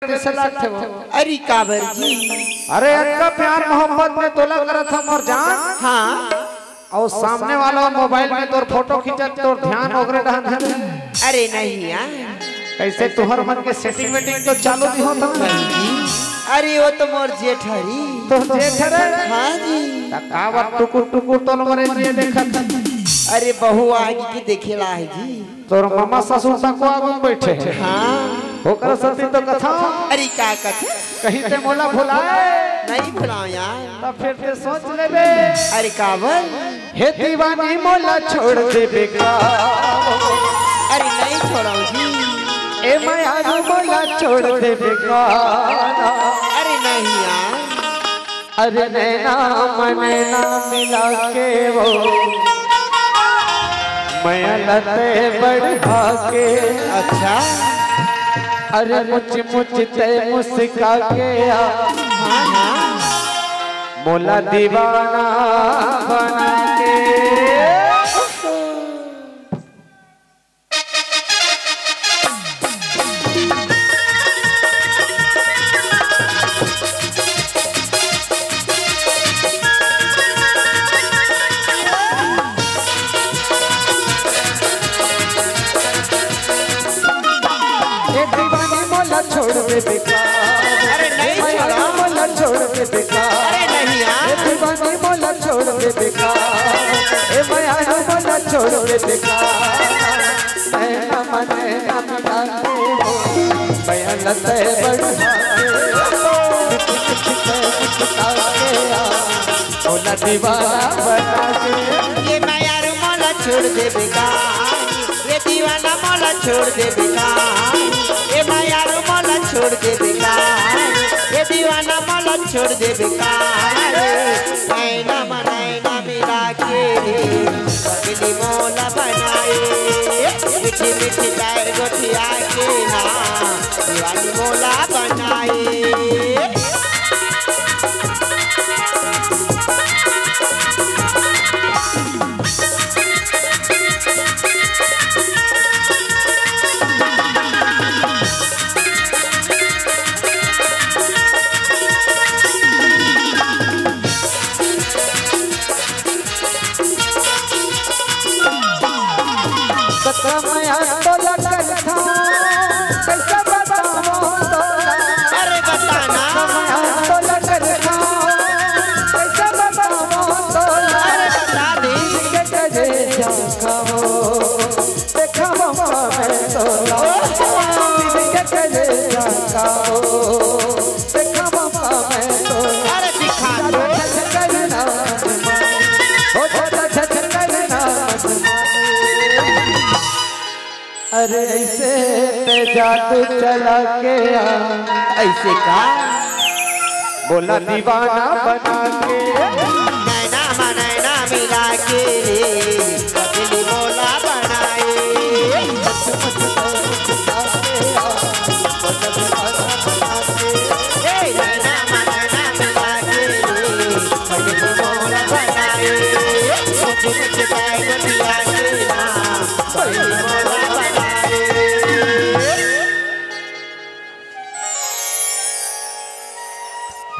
33 लाख थे वो। अरे काबर जी। अरे अक्का प्यार मोहब्बत में तोला करत हम और जान। हाँ और सामने वाला मोबाइल में तोर फोटो खींचत तोर ध्यान ओकरे डाल। अरे नहीं यार कैसे तुहर मन के सेटिंग वेटिंग तो चालू नहीं होता जी। अरे वो तो मोर जेठ हरी। तो जेठ रे। हाँ जी। कावत टुकुर टुकुर तो मरे ये देखत। अरे बहू आगे की देखेला है जी। तोर मामा ससुर सा को आगू बैठे हैं। हाँ ओकर सती तो कथा। अरे का कथा कहीं ते मोला भुलाए नहीं भुलाओ यार। तब फिर ते सोच लेबे। अरे काबर हे दीवानी मोला छोड़ दे बेकार। अरे नहीं छोड़ाओ जी। ए माया मोला छोड़ दे बेकार। अरे नहीं यार। अरे नैना मनैना मिला के वो मैं लते बढ़ा के। अच्छा अरे मुझ ते मुस्का के हाँ हाँ मोला दीवाना बना के। छोड़ दे बेकार। अरे नहीं छोड़ा मोला छोड़ दे बेकार। अरे नहीं यार। दीवानी मोला छोड़ दे बेकार। ए माया मोला छोड़ दे बेकार। नैना मनैना मिला के वो मैं लते बढ़ा के मोला दीवाना बना के। ये माया मोला छोड़ दे बेकार। ये दीवाना मोला छोड़ दे बेकार। ये माया मोला छोड़ दे बेकार। ये दीवाना मोला छोड़ दे बेकार। नैना मनैना मिला के पगली मोला बनाए। मीठी मीठी पैर गोठिया के ना दीवानी मोला बनाए। माया तोला करता कैसे बताओ तोला। अरे बताना माया तोला करता कैसे बताओ तोला। अरे बता दे के करे जाओ देखा मैं तोला। के करे जाओ देखा मैं तोला। अरे दिखा दो करना हो करना। अरे ऐसे ते जादू चला के ऐसे का बोला दीवाना बना के। नैना मनैना मिला के पगली मोला बनाए। नैना मनैना मिला के पगली मोला बनाए। मुझे बैग दिया के ना पगली मोला बनाए।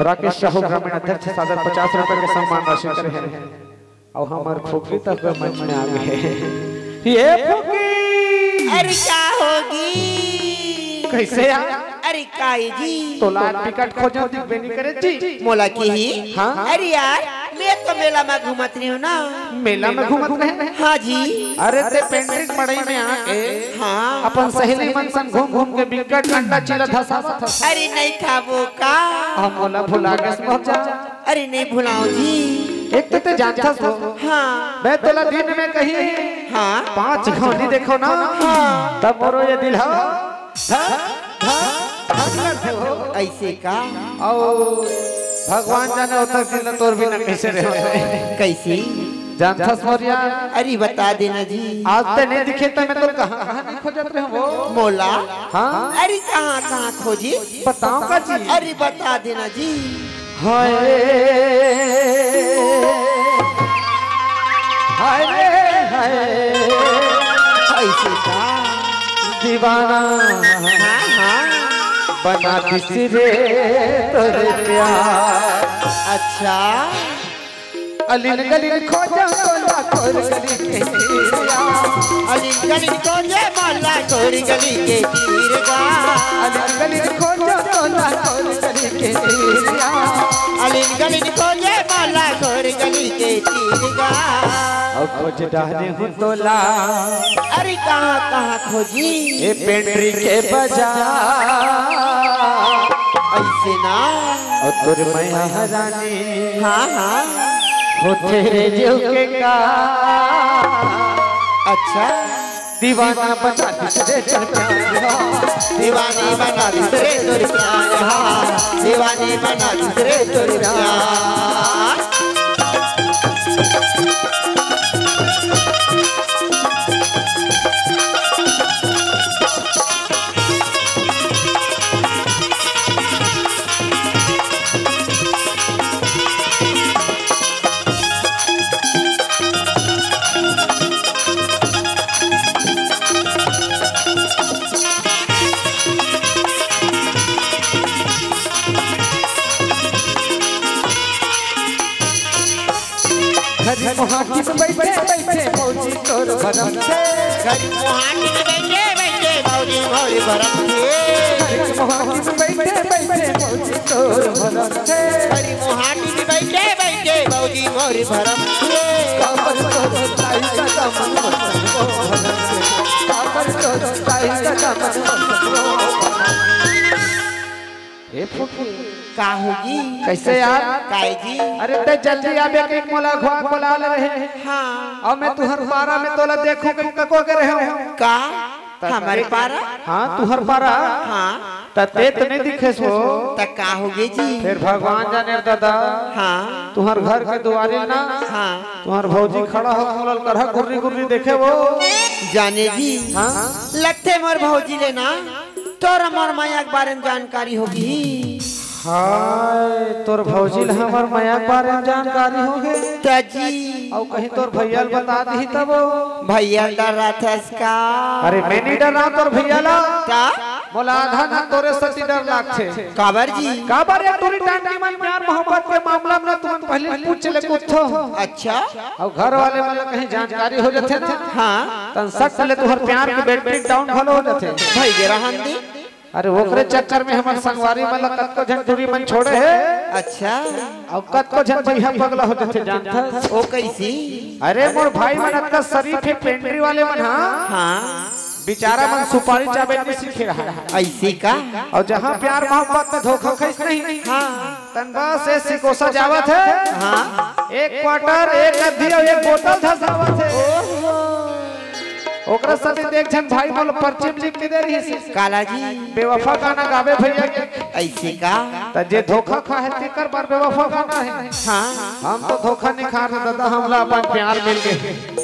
राकेश साहू ग्रामीण अध्यक्ष सादर 50 रुपए के सम्मान राशि करे हैं। और हमार फुकी तक मंच में आ गए। ये फुकी अरे क्या होगी कैसे आ? अरे काई जी तोला टिकट खोजो दिखबे नहीं करे जी। मोला की ही। हाँ? अरे यार मैं तो मेला में घूमत रही हूँ ना। मेला में घूमत रहे। हाँ जी। अरे ते पेंट्रिक मड़ई में आके हाँ अपन सहेली मन संग घूम घूम के बिकट अंडा चिला धसा। अरे नहीं खाबो का। हम मोला भुला के पहुंच जा। अरे नहीं भुलाओ जी। एक तो ते जानता हो हाँ मैं तोला दिन में कही हाँ 5 घंटी देखो ना। हाँ तब मोरो ये दिल हो ऐसे का। और भगवान जाने होता दिन तोर बिना कैसे रहे। कैसी जानता सोरिया। अरे बता देना जी। आज ते नहीं दिखे तो मैं तो कहाँ नहीं खोजत रहे वो मोला। हाँ अरे कहाँ कहाँ खोजी बताओ का जी। अरे बता देना जी। हाय हाय हाय ऐसे का दीवाना हाँ हाँ बना किसरे तोरे प्यार। अच्छा अलिन गलिन खोजा तोला खोर गली के चीरिया। अलिन गलिन खोजे माला खोर गली के चीरगा। अलिन गलिन खोजा तोला खोर गली के चीरिया। अलिन गलिन खोजे माला खोर गली के चीरगा। और खोज डाले हूँ तोला। अरे कहाँ कहाँ खोजी? ये पेंट्री के बाजार। ऐसे ना और तुर मैया हरानी। हाँ हाँ हो तेरे जीव के का। अच्छा दीवाना बना दूसरे तोर प्यार। दीवानी बना दूसरे तोर प्यार। दीवानी बना दूसरे तोर प्यार। घर मुहाकी में बैठे बैठे मौजी तोर भरम थे। घर मुहाकी में बैठे बैठे मौजी मोर भरम थे। घर मुहाकी में बैठे बैठे मौजी तोर भरम थे। घर मुहाकी में बैठे बैठे मौजी मोर भरम थे। काबर तोर ताई का दामन भरम थे। काबर तोर ताई का दामन भरम। ए फुकी का होगी? कैसे यार? काय जी? अरे ते जल्दी आबे के मोला घुआ बोला ले रहे। हाँ और मैं तुहर पारा में तोला देखूं कि कको के रहे हो का हमारे पारा? हाँ तुहर पारा। हाँ तते तो नहीं दिखे सो। तक का होगी जी? फिर भगवान जाने दादा। हाँ तुहर घर के दुआरे ना। हाँ तुहर भौजी खड़ा हो मोलल करहा गुर्री गुर्री देखे वो। जाने जी हाँ लगते मोर भौजी लेना तोरा मोर माया के बारे में जानकारी होगी। हाय तोर भौजी ल हमर माया के बारे में जानकारी हो गए। ताजी और कहीं तोर भैया बता दी तब। भैया डर रहा था इसका। अरे मैं नहीं डर रहा तोर भैया ला। ता मोला आधा ना तोरे सती डर लागथे। काबर जी? काबर या तोरी टाइम की मन प्यार मोहब्बत के मामला में तुम पहले पूछ ले कुथो। अच्छा और घर वाले मतलब कहीं जानकारी हो जाते ना। हाँ तन सक ले तुहर प्यार के बैटरी डाउन भलो हो जाते। भाई गे रहन दे। अरे ओकरे चक्कर में हमर संगवारी मतलब कतको झन दूरी मन छोड़े है। अच्छा और कतको झन भैया पगला हो जाते जानता। ओ कैसी? अरे मोर भाई मन का शरीफ है पेंट्री वाले मन। हाँ बेचारा मन सुपारी चाबे नहीं सीखे रहा है। ऐसी का? और जहाँ प्यार मोहब्बत में धोखा खैस नहीं। हाँ तन बस से सिकोसा जावत है। हाँ एक क्वार्टर एक अधी और एक बोतल धसावत है। ओकरा साथे देख जन भाई बोल पर्ची लिख के दे रही है। काला जी बेवफा गाना गावे भैया के। ऐसी का? त जे धोखा खा है तेकर बार बेवफा गाना है। हाँ हम तो धोखा नहीं खा रहे दादा। हमला अपन प्यार मिल गए।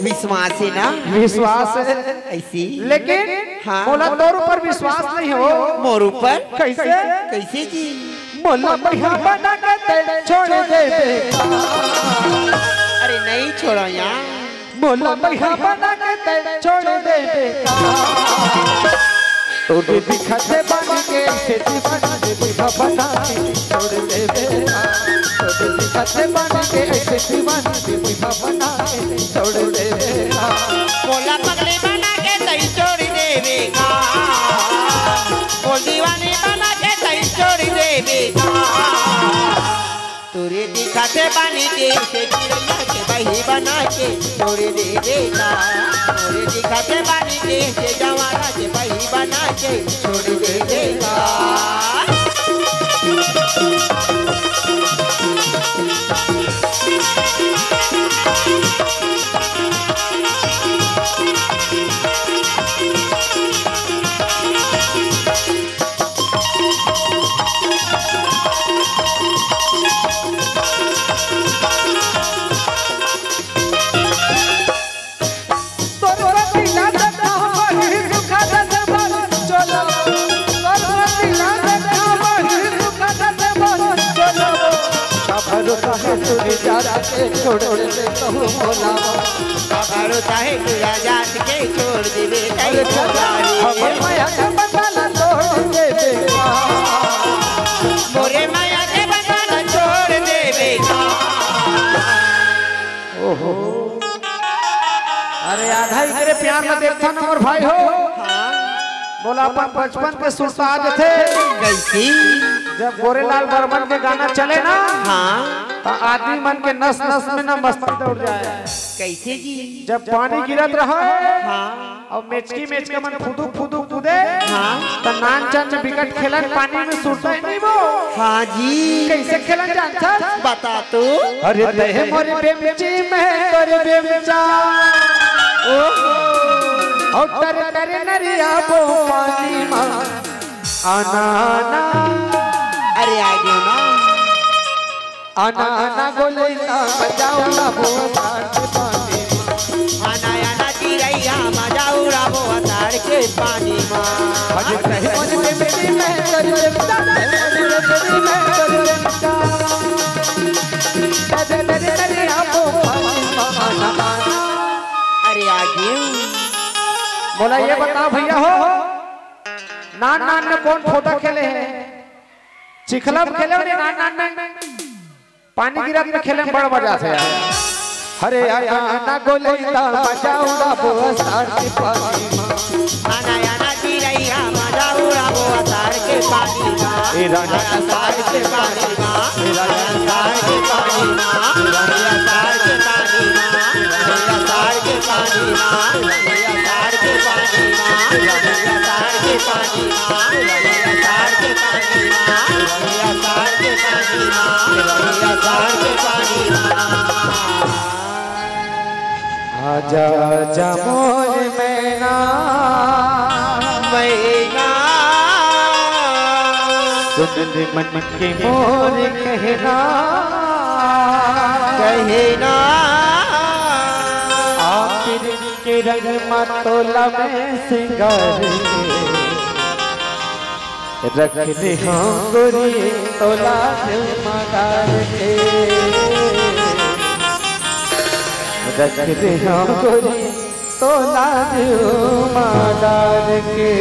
विश्वास है ना? विश्वास है ऐसी लेकिन हाँ मोला तोर ऊपर विश्वास नहीं हो। मोर ऊपर? कैसे? कैसे जी? मोला भैया बना के छोड़ दे। अरे नहीं छोड़ो यार। मोला भैया बना के छोड़ दे। तो दिखते बन के ऐसे दीवाना भैया बना के छोड़ दे। तो दिखते बन के ऐसे दीवाना भैया बना के छोड़ दे। मोला पगले बना के तई छोड़ देवेगा। मोल दीवाने बना के तई छोड़ देवेगा। तुरे दिखाते बानी के से गिरना के बही बना के छोड़ देवेगा। तुरे दिखाते बानी के से जवाना के बही बना के छोड़ देवेगा। छोड़ दे तो मोला भरोसा है तुझा जात के छोड़ देवे। हमर माया के बंधन तोड़ दे। मोरे माया के बंधन छोड़ देवे का। ओहो अरे आधा ही तेरे प्यार में देखता ना और भाई हो। बोला अपन बचपन के सुरता आज थे कैसी जब गोरेलाल बर्मन के गाना चले ना तो आदमी मन के नस नस में ना मस्ती दौड़ जाए। कैसे जी जब पानी गिरत रहा और मेचकी मेच के मन फुदू फुदू कूदे तो नान चंद विकेट खेलन पानी में सुरता ही नहीं वो। हाँ जी कैसे खेलन जानता बता तू। अरे दहे मोरे बेमची में करे बेमचा और तर तर नरिया वो पानी मां आना आना। अरे आ गयो ना आना आना गोलेला बजाओ ना वो ताड़ पानी आना आना चिड़ैया मजा उड़ाबो ताड़ के पानी मां। अरे दहे मोरे बेमची में करे बेमचा दहे मोरे बेमची में करे बेमचा तर तर नरिया वो पानी मां आना आना। अरे आ गयो। बोला ये बताओ भैया हो नान नान में कौन फोटा खेले हैं? चिखला में खेले हो नान नान में पानी गिरत में खेले में बड़ा मजा से यार। अरे आया ना गोलेला बजाओ ना बोस ताड़ के पानी मां आना आना चिड़ैया मजा उड़ाबो ताड़ के पानी मां। ए राजा ताड़ के पानी मां ताड़ के पानी मां ताड़ के पानी मां ताड़ के पानी मां ताड़ के पानी मां ताड़ के पानी मां ताड़ के पानी मां ताड़ के पानी मां ताड़ के पानी मां। आजा आजा मोर मैना मैना सुन ले मन के मोर कहना कहना आखिर के रंग मतोला में सिंगार रख दे हाँ गोरी तोला मदार के रख दे हाँ गोरी तोला मदार के।